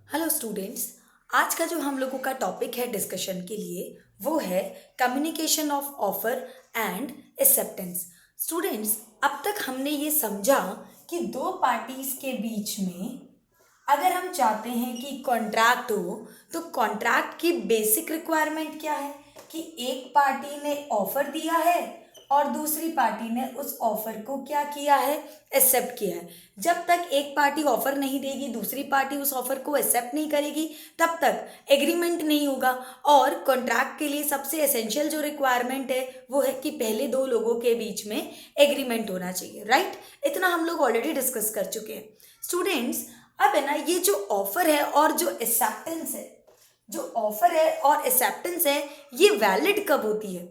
Hello students. आज का जो हम लोगों का टॉपिक है डिस्कशन के लिए वो है communication of offer and acceptance. Students, अब तक हमने ये समझा कि दो पार्टीज के बीच में अगर हम चाहते हैं कि कॉन्ट्रैक्ट हो तो कॉन्ट्रैक्ट की बेसिक रिक्वायरमेंट क्या है कि एक पार्टी ने ऑफर दिया है और दूसरी पार्टी ने उस ऑफर को क्या किया है, एक्सेप्ट किया है। जब तक एक पार्टी ऑफर नहीं देगी, दूसरी पार्टी उस ऑफर को एक्सेप्ट नहीं करेगी, तब तक एग्रीमेंट नहीं होगा। और कॉन्ट्रैक्ट के लिए सबसे एसेंशियल जो रिक्वायरमेंट है वो है कि पहले दो लोगों के बीच में एग्रीमेंट होना चाहिए, राइट। इतना हम लोग ऑलरेडी डिस्कस कर चुके हैं स्टूडेंट्स। अब है ना, ये जो ऑफर है और जो एक्सेप्टेंस है, जो ऑफर है और एक्सेप्टेंस है, ये वैलिड कब होती है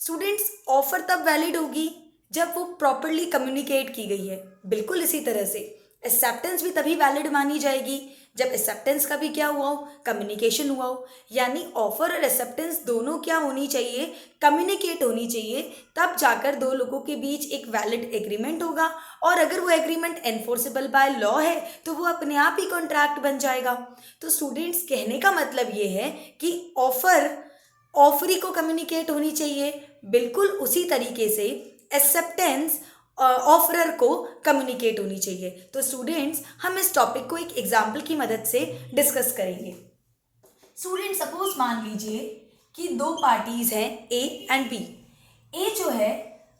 स्टूडेंट्स? ऑफर तब वैलिड होगी जब वो प्रॉपरली कम्युनिकेट की गई है। बिल्कुल इसी तरह से एक्सेप्टेंस भी तभी वैलिड मानी जाएगी जब एक्सेप्टेंस का भी क्या हुआ हो, कम्युनिकेशन हुआ हो। यानी ऑफर और एक्सेप्टेंस दोनों क्या होनी चाहिए, कम्युनिकेट होनी चाहिए, तब जाकर दो लोगों के बीच एक वैलिड एग्रीमेंट होगा। और अगर वो एग्रीमेंट एनफोर्सेबल बाय लॉ है तो वो अपने आप ही कॉन्ट्रैक्ट बन जाएगा। तो स्टूडेंट्स, कहने का मतलब ये है कि ऑफरी को कम्युनिकेट होनी चाहिए, बिल्कुल उसी तरीके से एक्सेप्टेंस ऑफरर को कम्युनिकेट होनी चाहिए। तो स्टूडेंट्स, हम इस टॉपिक को एक एग्जाम्पल की मदद से डिस्कस करेंगे। स्टूडेंट, सपोज मान लीजिए कि दो पार्टीज हैं ए एंड बी। ए जो है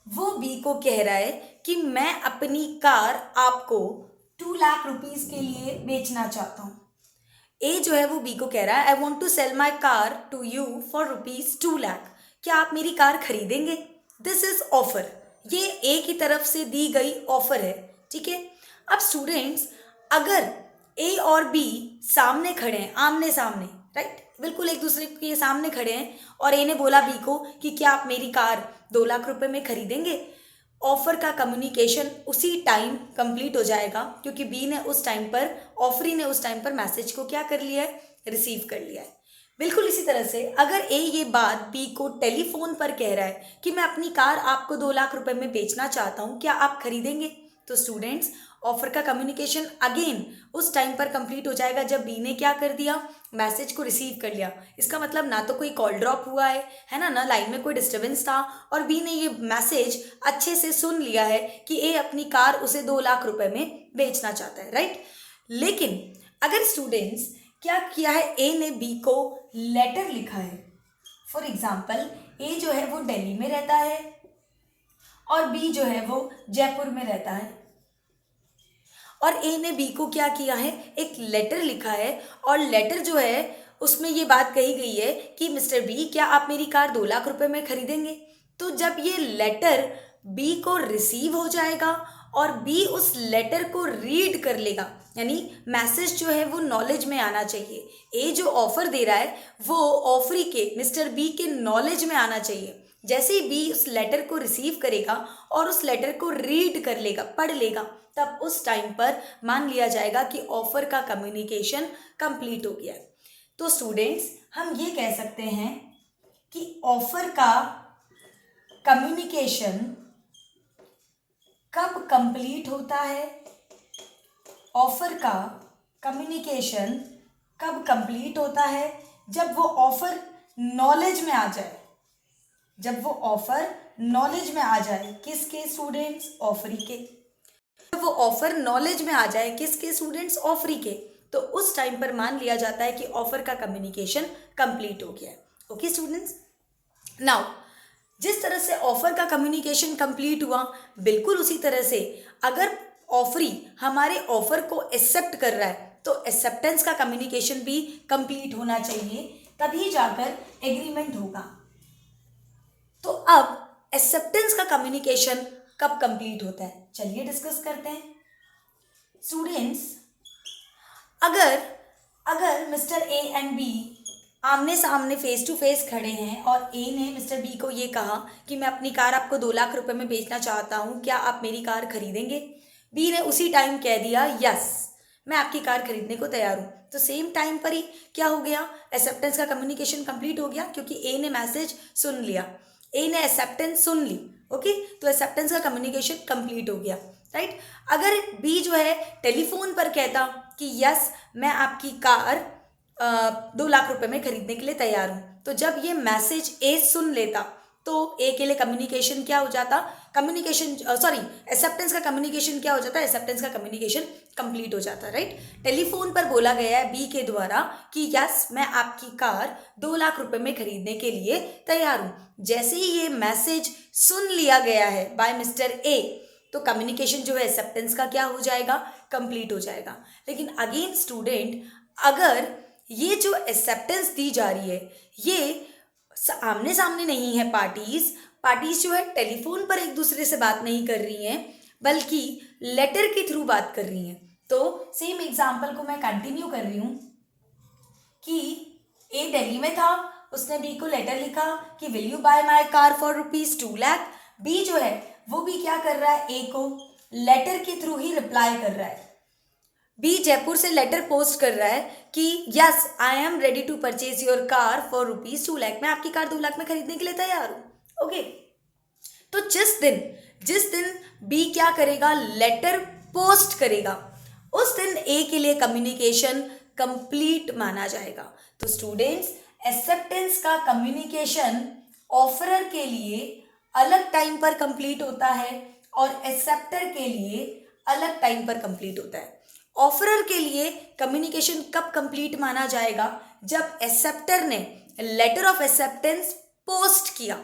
वो बी को कह रहा है कि मैं अपनी कार आपको 2 लाख रुपीज के लिए बेचना चाहता हूँ। ए जो है वो बी को कह रहा है, I want to sell my car to you for rupees 2 lakh. क्या आप मेरी कार खरीदेंगे? This is offer. ये ए की तरफ से दी गई ऑफर है, ठीक है। अब स्टूडेंट्स, अगर ए और बी सामने खड़े हैं, आमने सामने, राइट, बिल्कुल एक दूसरे के सामने खड़े हैं, और ए ने बोला बी को कि क्या आप मेरी कार 2 लाख रुपए में खरीदेंगे, ऑफर का कम्युनिकेशन उसी टाइम कंप्लीट हो जाएगा, क्योंकि बी ने उस टाइम पर, ऑफरी ने उस टाइम पर मैसेज को क्या कर लिया है, रिसीव कर लिया है। बिल्कुल इसी तरह से अगर ए ये बात बी को टेलीफोन पर कह रहा है कि मैं अपनी कार आपको 2 लाख रुपए में बेचना चाहता हूँ, क्या आप खरीदेंगे, तो स्टूडेंट्स, ऑफर का कम्युनिकेशन अगेन उस टाइम पर कंप्लीट हो जाएगा जब बी ने क्या कर दिया, मैसेज को रिसीव कर लिया। इसका मतलब ना तो कोई कॉल ड्रॉप हुआ है ना लाइन में कोई डिस्टर्बेंस था, और बी ने ये मैसेज अच्छे से सुन लिया है कि ए अपनी कार उसे 2 लाख रुपए में बेचना चाहता है, राइट। लेकिन अगर स्टूडेंट्स क्या किया है, ए ने बी को लेटर लिखा है। फॉर एग्जाम्पल, ए जो है वो दिल्ली में रहता है और बी जो है वो जयपुर में रहता है, और ए ने बी को क्या किया है, एक लेटर लिखा है, और लेटर जो है उसमें ये बात कही गई है कि मिस्टर बी, क्या आप मेरी कार 2 लाख रुपए में खरीदेंगे। तो जब ये लेटर बी को रिसीव हो जाएगा और बी उस लेटर को रीड कर लेगा, यानी मैसेज जो है वो नॉलेज में आना चाहिए। ए जो ऑफर दे रहा है वो ऑफरी के, मिस्टर बी के नॉलेज में आना चाहिए। जैसे ही बी उस लेटर को रिसीव करेगा और उस लेटर को रीड कर लेगा, पढ़ लेगा, तब उस टाइम पर मान लिया जाएगा कि ऑफर का कम्युनिकेशन कंप्लीट हो गया है। तो स्टूडेंट्स, हम ये कह सकते हैं कि ऑफर का कम्युनिकेशन कब कंप्लीट होता है, ऑफर का कम्युनिकेशन कब कंप्लीट होता है, जब वो ऑफर नॉलेज में आ जाए। जब वो ऑफर नॉलेज में आ जाए, किसके स्टूडेंट्स, ऑफरी के। जब वो ऑफर नॉलेज में आ जाए, किसके स्टूडेंट्स, ऑफरी के, तो उस टाइम पर मान लिया जाता है कि ऑफर का कम्युनिकेशन कंप्लीट हो गया है। ओके स्टूडेंट्स, नाउ जिस तरह से ऑफर का कम्युनिकेशन कंप्लीट हुआ, बिल्कुल उसी तरह से अगर ऑफरी हमारे ऑफर को एक्सेप्ट कर रहा है तो एक्सेप्टेंस का कम्युनिकेशन भी कंप्लीट होना चाहिए, तभी जाकर एग्रीमेंट होगा। तो अब एक्सेप्टेंस का कम्युनिकेशन कब कंप्लीट होता है, चलिए डिस्कस करते हैं स्टूडेंट्स। अगर अगर मिस्टर ए एंड बी आमने सामने फेस टू फेस खड़े हैं और ए ने मिस्टर बी को ये कहा कि मैं अपनी कार आपको 2 लाख रुपए में बेचना चाहता हूँ, क्या आप मेरी कार खरीदेंगे। बी ने उसी टाइम कह दिया यस, मैं आपकी कार खरीदने को तैयार हूँ। तो सेम टाइम पर ही क्या हो गया, एक्सेप्टेंस का कम्युनिकेशन कंप्लीट हो गया, क्योंकि ए ने मैसेज सुन लिया, ए ने एक्सेप्टेंस सुन ली। ओके, तो एक्सेप्टेंस का कम्युनिकेशन कंप्लीट हो गया, राइट। अगर बी जो है टेलीफोन पर कहता कि यस मैं आपकी कार 2 लाख रुपए में खरीदने के लिए तैयार हूँ। तो जब ये मैसेज ए सुन लेता तो ए के लिए कम्युनिकेशन क्या हो जाता, कम्युनिकेशन सॉरी एक्सेप्टेंस का कम्युनिकेशन क्या हो जाता, एक्सेप्टेंस का कम्युनिकेशन कंप्लीट हो जाता, राइट। टेलीफोन पर बोला गया है बी के द्वारा कि यस मैं आपकी कार 2 लाख रुपए में खरीदने के लिए तैयार हूँ। जैसे ही ये मैसेज सुन लिया गया है बाय मिस्टर ए, तो कम्युनिकेशन जो है एक्सेप्टेंस का क्या हो जाएगा, कंप्लीट हो जाएगा। लेकिन अगेन स्टूडेंट, अगर ये जो एक्सेप्टेंस दी जा रही है ये आमने सामने नहीं है, पार्टीज जो है टेलीफोन पर एक दूसरे से बात नहीं कर रही हैं, बल्कि लेटर के थ्रू बात कर रही हैं। तो सेम एग्जांपल को मैं कंटिन्यू कर रही हूँ कि ए दिल्ली में था, उसने बी को लेटर लिखा कि will you buy my car for ₹2 lakh. B जो है वो भी क्या कर रहा है, ए को लेटर के थ्रू ही रिप्लाई कर रहा है। बी जयपुर से लेटर पोस्ट कर रहा है कि yes I am ready to purchase your car for ₹2 lakh, मैं आपकी कार 2 लाख में खरीदने के लिए तैयार हूँ। ओके, तो जिस दिन बी क्या करेगा, लेटर पोस्ट करेगा, उस दिन ए के लिए कम्युनिकेशन कंप्लीट माना जाएगा। तो स्टूडेंट्स, एक्सेप्टेंस का कम्युनिकेशन ऑफरर के लिए अलग टाइम पर कंप्लीट होता है और एक्सेप्टर के लिए अलग टाइम पर कंप्लीट होता है। ऑफरर के लिए कम्युनिकेशन कब कंप्लीट माना जाएगा, जब एक्सेप्टर ने लेटर ऑफ एक्सेप्टेंस पोस्ट किया।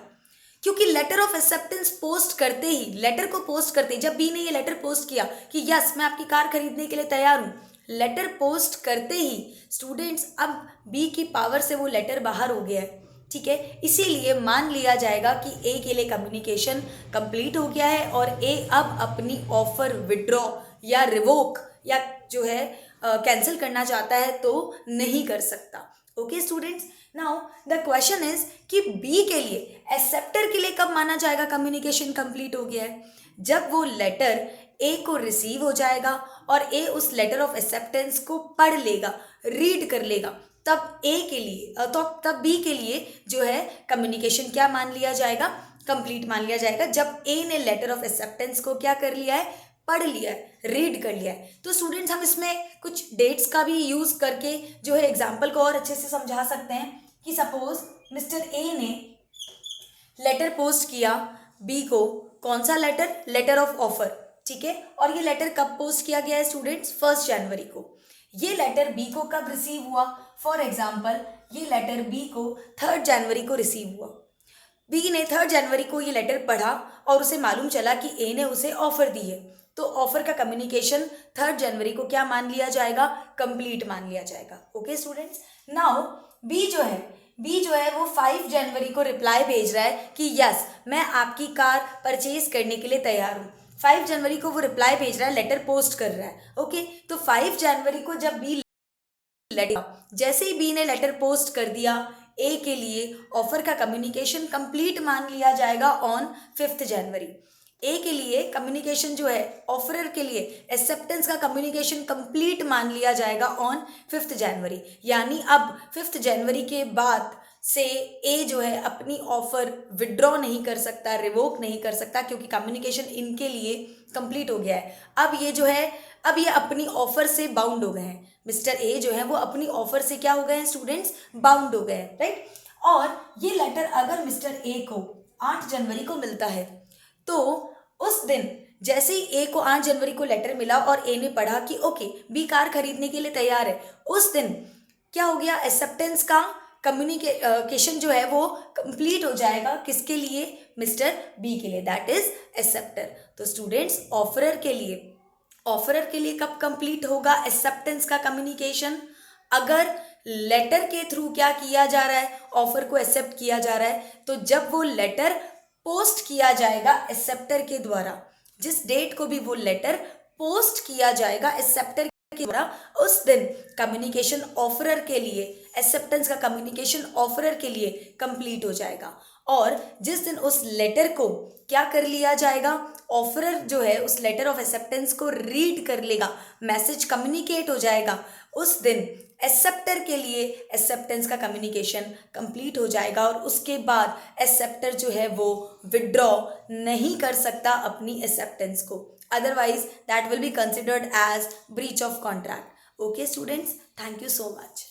क्योंकि लेटर ऑफ एक्सेप्टेंस पोस्ट करते ही, लेटर को पोस्ट करते ही, जब बी ने ये लेटर पोस्ट किया कि यस मैं आपकी कार खरीदने के लिए तैयार हूँ, लेटर पोस्ट करते ही स्टूडेंट्स अब बी की पावर से वो लेटर बाहर हो गया है, ठीक है। इसीलिए मान लिया जाएगा कि ए के लिए कम्युनिकेशन कंप्लीट हो गया है और ए अब अपनी ऑफर विड्रॉ या रिवोक या जो है कैंसिल करना चाहता है तो नहीं कर सकता। Okay students, now the question is कि बी के लिए, एक्सेप्टर के लिए कब माना जाएगा कम्युनिकेशन कंप्लीट हो गया है, जब वो लेटर ए को रिसीव हो जाएगा और ए उस लेटर ऑफ एक्सेप्टेंस को पढ़ लेगा, रीड कर लेगा, तब ए के लिए तो तब बी के लिए जो है कम्युनिकेशन क्या मान लिया जाएगा, कंप्लीट मान लिया जाएगा, जब ए ने लेटर ऑफ एक्सेप्टेंस को क्या कर लिया है, पढ़ लिया है, रीड कर लिया है। तो स्टूडेंट्स हम इसमें कुछ डेट्स का भी यूज करके जो है एग्जाम्पल को और अच्छे से समझा सकते हैं कि सपोज मिस्टर ए ने लेटर पोस्ट किया बी को, कौन सा लेटर, लेटर ऑफ ऑफर, ठीक है। और ये लेटर कब पोस्ट किया गया है स्टूडेंट्स, 1 जनवरी को। ये लेटर बी को कब रिसीव हुआ, फॉर एग्जाम्पल ये लेटर बी को 3 जनवरी को रिसीव हुआ। बी ने 3 जनवरी को ये लेटर पढ़ा और उसे मालूम चला कि ए ने उसे ऑफर दी है, तो ऑफर का कम्युनिकेशन 3 जनवरी को क्या मान लिया जाएगा, कंप्लीट मान लिया जाएगा। ओके स्टूडेंट्स, नाउ बी जो है वो 5 जनवरी को रिप्लाई भेज रहा है कि यस मैं आपकी कार परचेज करने के लिए तैयार हूँ। 5 जनवरी को वो रिप्लाई भेज रहा है, लेटर पोस्ट कर रहा है। ओके, तो 5 जनवरी को जब बी लेटर, जैसे ही बी ने लेटर पोस्ट कर दिया, ए के लिए ऑफर का कम्युनिकेशन कंप्लीट मान लिया जाएगा ऑन 5 जनवरी। ए के लिए कम्युनिकेशन जो है, ऑफरर के लिए एक्सेप्टेंस का कम्युनिकेशन कंप्लीट मान लिया जाएगा ऑन 5 जनवरी। यानी अब 5 जनवरी के बाद से ए जो है अपनी ऑफर विड्रॉ नहीं कर सकता, रिवोक नहीं कर सकता, क्योंकि कम्युनिकेशन इनके लिए कंप्लीट हो गया है। अब ये जो है, अब ये अपनी ऑफर से बाउंड हो गए हैं। मिस्टर ए जो है वो अपनी ऑफर से क्या हो गए हैं स्टूडेंट्स, बाउंड हो गए हैं, राइट। और ये लेटर अगर मिस्टर ए को 8 जनवरी को मिलता है, तो उस दिन जैसे ही ए को 8 जनवरी को लेटर मिला और ए ने पढ़ा कि ओके बी कार खरीदने के लिए तैयार है, उस दिन क्या हो गया, एक्सेप्टेंस का कम्युनिकेशन जो है वो कंप्लीट हो जाएगा, किसके लिए, मिस्टर बी के लिए, दैट इज एक्सेप्टर। तो स्टूडेंट्स, ऑफरर के लिए कब कंप्लीट होगा एक्सेप्टेंस का कम्युनिकेशन, अगर लेटर के थ्रू क्या किया जा रहा है, ऑफर को एक्सेप्ट किया जा रहा है, तो जब वो लेटर पोस्ट किया जाएगा एक्सेप्टर के द्वारा, जिस डेट को भी वो लेटर पोस्ट किया जाएगा एक्सेप्टर के द्वारा, उस दिन कम्युनिकेशन ऑफरर के लिए, एक्सेप्टेंस का कम्युनिकेशन ऑफरर के लिए कंप्लीट हो जाएगा। और जिस दिन उस लेटर को क्या कर लिया जाएगा, ऑफरर जो है उस लेटर ऑफ एक्सेप्टेंस को रीड कर लेगा, मैसेज कम्युनिकेट हो जाएगा, उस दिन एक्सेप्टर के लिए एक्सेप्टेंस का कम्युनिकेशन कंप्लीट हो जाएगा और उसके बाद एक्सेप्टर जो है वो विड्रॉ नहीं कर सकता अपनी एक्सेप्टेंस को, otherwise that will be considered as breach of contract. Okay students, thank you so much.